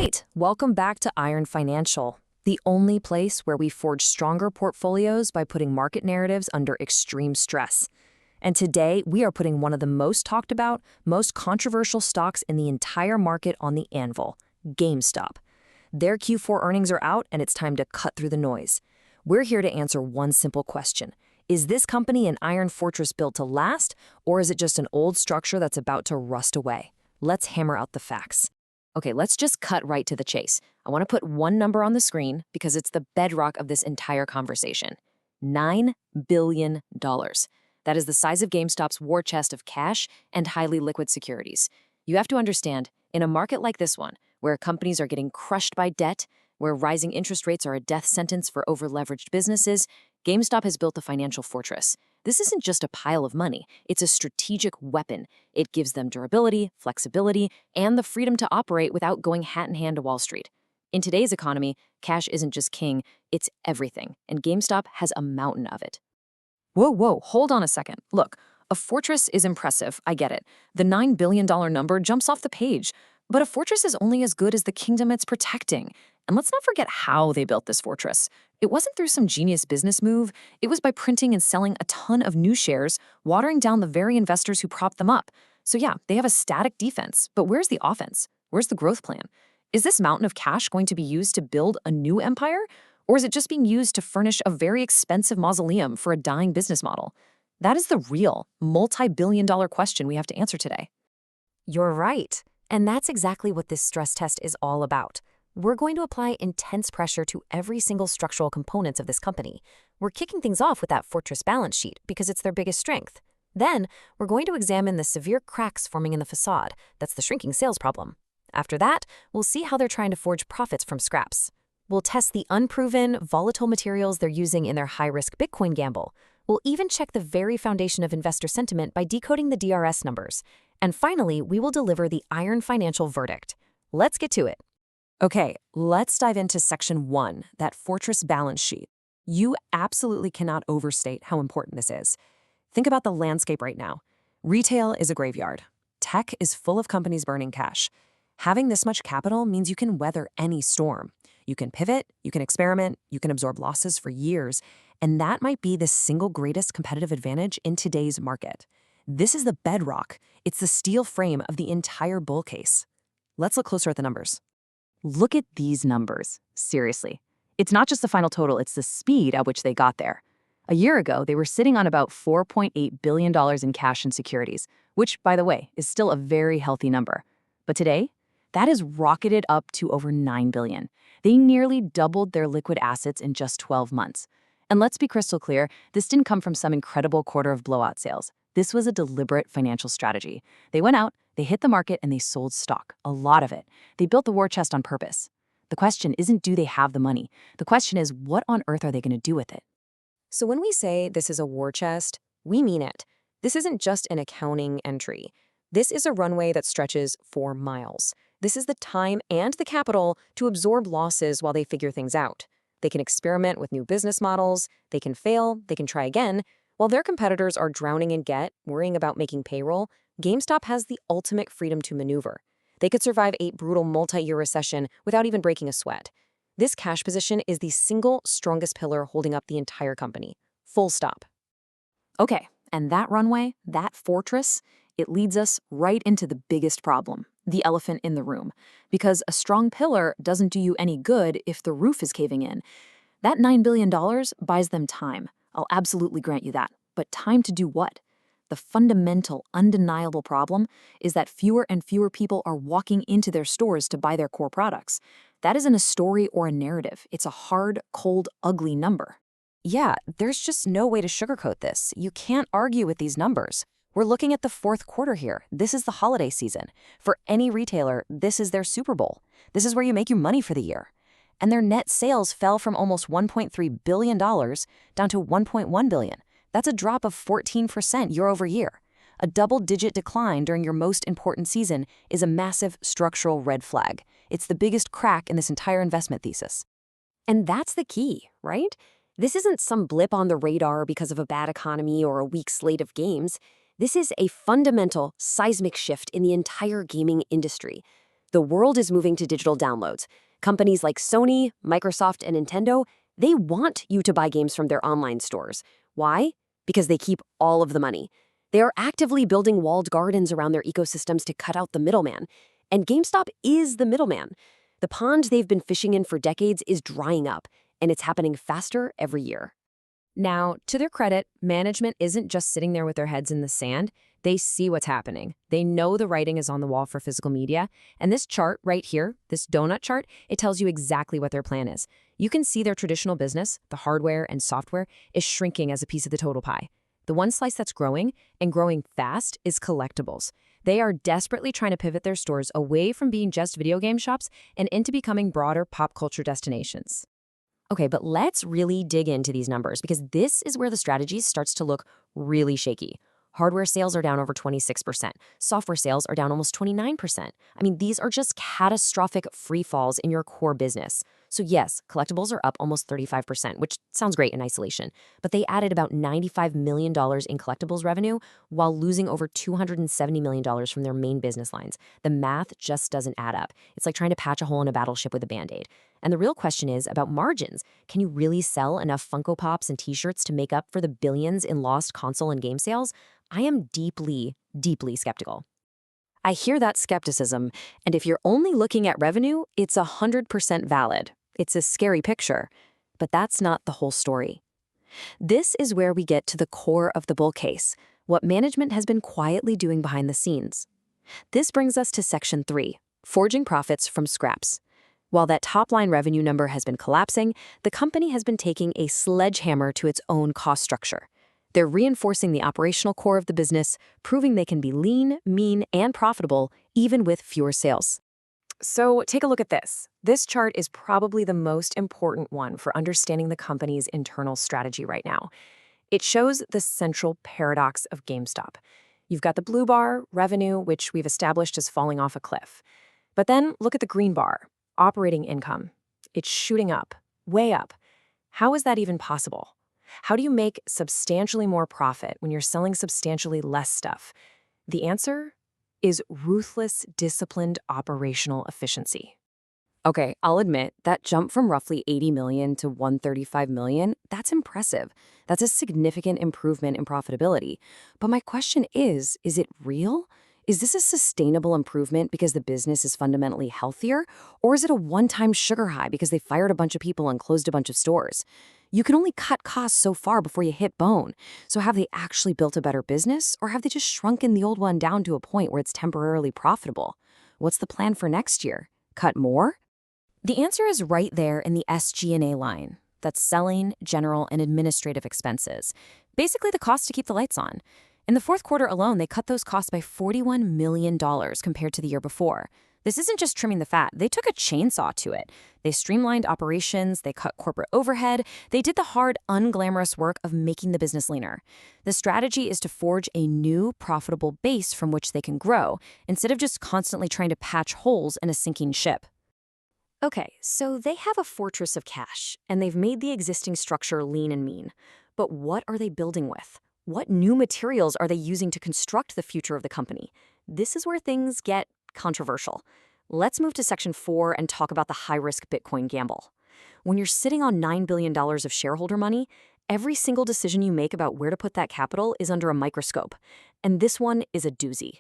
right, welcome back to Iron Financial, the only place where we forge stronger portfolios by putting market narratives under extreme stress. And today, we are putting one of the most talked about, most controversial stocks in the entire market on the anvil, GameStop. Their Q4 earnings are out, and it's time to cut through the noise. We're here to answer one simple question. Is this company an iron fortress built to last, or is it just an old structure that's about to rust away? Let's hammer out the facts. Okay, let's just cut right to the chase. I want to put one number on the screen because it's the bedrock of this entire conversation. $9 billion. That is the size of GameStop's war chest of cash and highly liquid securities. You have to understand, in a market like this one, where companies are getting crushed by debt, where rising interest rates are a death sentence for over-leveraged businesses, GameStop has built a financial fortress. This isn't just a pile of money, it's a strategic weapon. It gives them durability, flexibility, and the freedom to operate without going hat-in-hand to Wall Street. In today's economy, cash isn't just king, it's everything, and GameStop has a mountain of it. Whoa, hold on a second. Look, a fortress is impressive, I get it. The $9 billion number jumps off the page, but a fortress is only as good as the kingdom it's protecting. And let's not forget how they built this fortress. It wasn't through some genius business move. It was by printing and selling a ton of new shares, watering down the very investors who propped them up. So yeah, they have a static defense, but where's the offense? Where's the growth plan? Is this mountain of cash going to be used to build a new empire? Or is it just being used to furnish a very expensive mausoleum for a dying business model? That is the real, multi-billion-dollar question we have to answer today. You're right. And that's exactly what this stress test is all about. We're going to apply intense pressure to every single structural component of this company. We're kicking things off with that fortress balance sheet because it's their biggest strength. Then, we're going to examine the severe cracks forming in the facade. That's the shrinking sales problem. After that, we'll see how they're trying to forge profits from scraps. We'll test the unproven, volatile materials they're using in their high-risk Bitcoin gamble. We'll even check the very foundation of investor sentiment by decoding the DRS numbers. And finally, we will deliver the Iron Financial verdict. Let's get to it. Okay, let's dive into Section 1, that fortress balance sheet. You absolutely cannot overstate how important this is. Think about the landscape right now. Retail is a graveyard. Tech is full of companies burning cash. Having this much capital means you can weather any storm. You can pivot, you can experiment, you can absorb losses for years, and that might be the single greatest competitive advantage in today's market. This is the bedrock. It's the steel frame of the entire bull case. Let's look closer at the numbers. Look at these numbers. Seriously. It's not just the final total, it's the speed at which they got there. A year ago, they were sitting on about $4.8 billion in cash and securities, which, by the way, is still a very healthy number. But today, that has rocketed up to over $9 billion. They nearly doubled their liquid assets in just 12 months. And let's be crystal clear, this didn't come from some incredible quarter of blowout sales. This was a deliberate financial strategy. They went out, they hit the market, and they sold stock, a lot of it. They built the war chest on purpose. The question isn't, do they have the money? The question is, what on earth are they going to do with it? So when we say this is a war chest, we mean it. This isn't just an accounting entry. This is a runway that stretches for miles. This is the time and the capital to absorb losses while they figure things out. They can experiment with new business models, they can fail, they can try again. While their competitors are drowning in debt, worrying about making payroll, GameStop has the ultimate freedom to maneuver. They could survive a brutal multi-year recession without even breaking a sweat. This cash position is the single strongest pillar holding up the entire company. Full stop. Okay, and that runway, that fortress, it leads us right into the biggest problem, the elephant in the room. Because a strong pillar doesn't do you any good if the roof is caving in. That $9 billion buys them time. I'll absolutely grant you that. But time to do what? The fundamental, undeniable problem is that fewer and fewer people are walking into their stores to buy their core products. That isn't a story or a narrative. It's a hard, cold, ugly number. Yeah, there's just no way to sugarcoat this. You can't argue with these numbers. We're looking at the fourth quarter here. This is the holiday season. For any retailer, this is their Super Bowl. This is where you make your money for the year. And their net sales fell from almost $1.3 billion down to $1.1 billion. That's a drop of 14% year over year. A double-digit decline during your most important season is a massive structural red flag. It's the biggest crack in this entire investment thesis. And that's the key, right? This isn't some blip on the radar because of a bad economy or a weak slate of games. This is a fundamental, seismic shift in the entire gaming industry. The world is moving to digital downloads. Companies like Sony, Microsoft, and Nintendo, they want you to buy games from their online stores. Why? Because they keep all of the money. They are actively building walled gardens around their ecosystems to cut out the middleman. And GameStop is the middleman. The pond they've been fishing in for decades is drying up, and it's happening faster every year. Now, to their credit, management isn't just sitting there with their heads in the sand. They see what's happening. They know the writing is on the wall for physical media. And this chart right here, this donut chart, it tells you exactly what their plan is. You can see their traditional business, the hardware and software, is shrinking as a piece of the total pie. The one slice that's growing, and growing fast, is collectibles. They are desperately trying to pivot their stores away from being just video game shops and into becoming broader pop culture destinations. Okay, but let's really dig into these numbers because this is where the strategy starts to look really shaky. Hardware sales are down over 26%. Software sales are down almost 29%. I mean, these are just catastrophic free falls in your core business. So yes, collectibles are up almost 35%, which sounds great in isolation, but they added about $95 million in collectibles revenue while losing over $270 million from their main business lines. The math just doesn't add up. It's like trying to patch a hole in a battleship with a Band-Aid. And the real question is about margins. Can you really sell enough Funko Pops and t-shirts to make up for the billions in lost console and game sales? I am deeply, deeply skeptical. I hear that skepticism, and if you're only looking at revenue, it's 100% valid. It's a scary picture, but that's not the whole story. This is where we get to the core of the bull case, what management has been quietly doing behind the scenes. This brings us to Section 3, forging profits from scraps. While that top-line revenue number has been collapsing, the company has been taking a sledgehammer to its own cost structure. They're reinforcing the operational core of the business, proving they can be lean, mean, and profitable, even with fewer sales. So take a look at this. This chart is probably the most important one for understanding the company's internal strategy right now. It shows the central paradox of GameStop. You've got the blue bar, revenue, which we've established as falling off a cliff. But then look at the green bar, operating income. It's shooting up, way up. How is that even possible? How do you make substantially more profit when you're selling substantially less stuff? The answer is ruthless, disciplined operational efficiency. Okay, I'll admit that jump from roughly 80 million to 135 million, that's impressive. That's a significant improvement in profitability. But my question is it real? Is this a sustainable improvement because the business is fundamentally healthier? Or is it a one-time sugar high because they fired a bunch of people and closed a bunch of stores? You can only cut costs so far before you hit bone. So have they actually built a better business, or have they just shrunken the old one down to a point where it's temporarily profitable? What's the plan for next year? Cut more? The answer is right there in the SG&A line. That's selling, general, and administrative expenses. Basically the cost to keep the lights on. In the fourth quarter alone, they cut those costs by $41 million compared to the year before. This isn't just trimming the fat. They took a chainsaw to it. They streamlined operations, they cut corporate overhead, they did the hard, unglamorous work of making the business leaner. The strategy is to forge a new, profitable base from which they can grow, instead of just constantly trying to patch holes in a sinking ship. Okay, so they have a fortress of cash, and they've made the existing structure lean and mean. But what are they building with? What new materials are they using to construct the future of the company? This is where things get controversial. Let's move to Section 4 and talk about the high-risk Bitcoin gamble. When you're sitting on $9 billion of shareholder money, every single decision you make about where to put that capital is under a microscope. And this one is a doozy.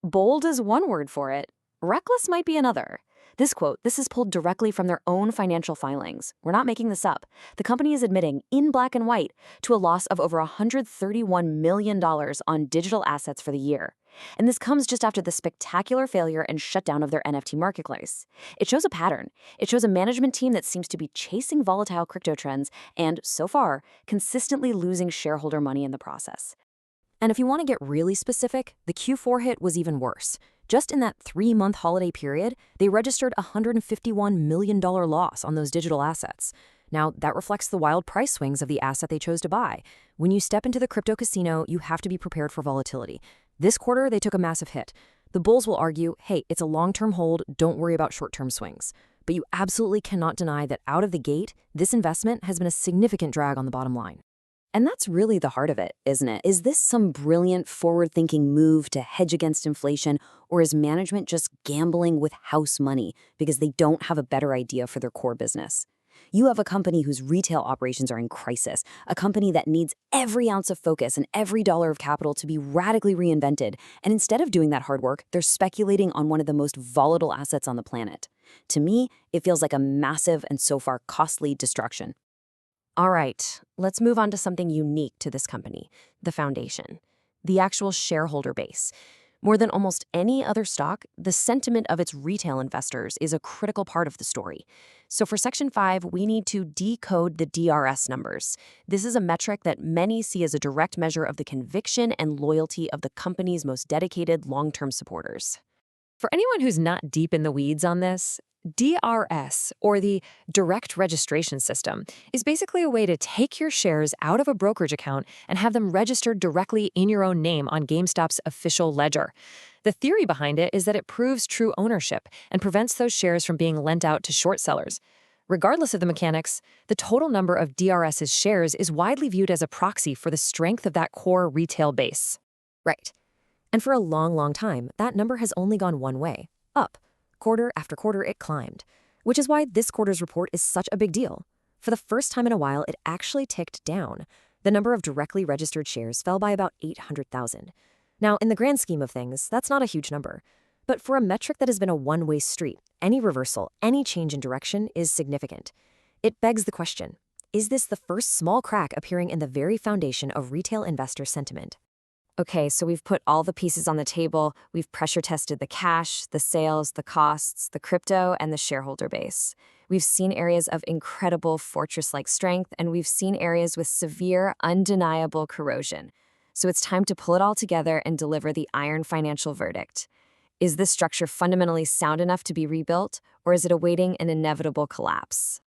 Bold is one word for it. Reckless might be another. This quote, this is pulled directly from their own financial filings. We're not making this up. The company is admitting, in black and white, to a loss of over $131 million on digital assets for the year. And this comes just after the spectacular failure and shutdown of their NFT marketplace. It shows a pattern. It shows a management team that seems to be chasing volatile crypto trends and, so far, consistently losing shareholder money in the process. And if you want to get really specific, the Q4 hit was even worse. Just in that 3-month holiday period, they registered a $151 million loss on those digital assets. Now, that reflects the wild price swings of the asset they chose to buy. When you step into the crypto casino, you have to be prepared for volatility. This quarter, they took a massive hit. The bulls will argue, hey, it's a long-term hold, don't worry about short-term swings. But you absolutely cannot deny that out of the gate, this investment has been a significant drag on the bottom line. And that's really the heart of it, isn't it? Is this some brilliant forward-thinking move to hedge against inflation, or is management just gambling with house money because they don't have a better idea for their core business? You have a company whose retail operations are in crisis, a company that needs every ounce of focus and every dollar of capital to be radically reinvented, and instead of doing that hard work, they're speculating on one of the most volatile assets on the planet. To me, it feels like a massive and so far costly distraction. All right, let's move on to something unique to this company, the foundation, the actual shareholder base. More than almost any other stock, the sentiment of its retail investors is a critical part of the story. So for Section 5, we need to decode the DRS numbers. This is a metric that many see as a direct measure of the conviction and loyalty of the company's most dedicated long-term supporters. For anyone who's not deep in the weeds on this, DRS, or the Direct Registration System, is basically a way to take your shares out of a brokerage account and have them registered directly in your own name on GameStop's official ledger. The theory behind it is that it proves true ownership and prevents those shares from being lent out to short sellers. Regardless of the mechanics, the total number of DRS's shares is widely viewed as a proxy for the strength of that core retail base. Right. And for a long, long time, that number has only gone one way, up. Quarter after quarter, it climbed, which is why this quarter's report is such a big deal. For the first time in a while, it actually ticked down. The number of directly registered shares fell by about 800,000. Now, in the grand scheme of things, that's not a huge number. But for a metric that has been a one-way street, any reversal, any change in direction is significant. It begs the question, is this the first small crack appearing in the very foundation of retail investor sentiment? Okay, so we've put all the pieces on the table. We've pressure tested the cash, the sales, the costs, the crypto, and the shareholder base. We've seen areas of incredible fortress-like strength, and we've seen areas with severe, undeniable corrosion. So it's time to pull it all together and deliver the iron financial verdict. Is this structure fundamentally sound enough to be rebuilt, or is it awaiting an inevitable collapse?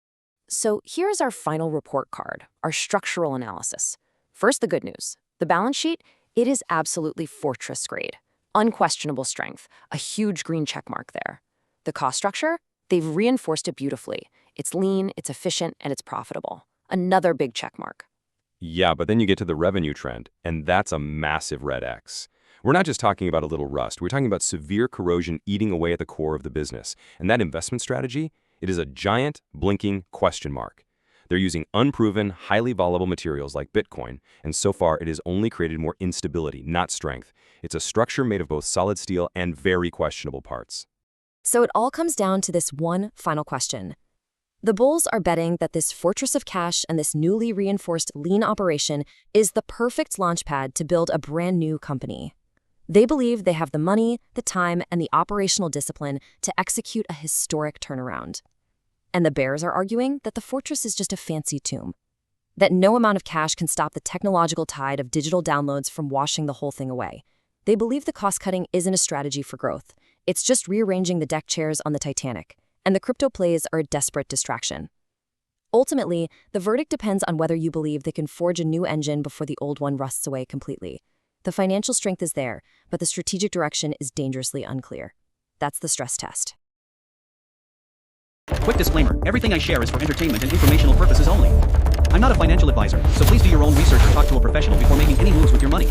So here's our final report card, our structural analysis. First, the good news. The balance sheet, it is absolutely fortress grade. Unquestionable strength, a huge green check mark there. The cost structure, they've reinforced it beautifully. It's lean, it's efficient, and it's profitable. Another big check mark. Yeah, but then you get to the revenue trend, and that's a massive red X. We're not just talking about a little rust. We're talking about severe corrosion eating away at the core of the business. And that investment strategy, it is a giant, blinking question mark. They're using unproven, highly volatile materials like Bitcoin, and so far it has only created more instability, not strength. It's a structure made of both solid steel and very questionable parts. So it all comes down to this one final question. The bulls are betting that this fortress of cash and this newly reinforced lean operation is the perfect launchpad to build a brand new company. They believe they have the money, the time, and the operational discipline to execute a historic turnaround. And the bears are arguing that the fortress is just a fancy tomb, that no amount of cash can stop the technological tide of digital downloads from washing the whole thing away. They believe the cost-cutting isn't a strategy for growth. It's just rearranging the deck chairs on the Titanic, and the crypto plays are a desperate distraction. Ultimately, the verdict depends on whether you believe they can forge a new engine before the old one rusts away completely. The financial strength is there, but the strategic direction is dangerously unclear. That's the stress test. Quick disclaimer, everything I share is for entertainment and informational purposes only. I'm not a financial advisor, so please do your own research or talk to a professional before making any moves with your money.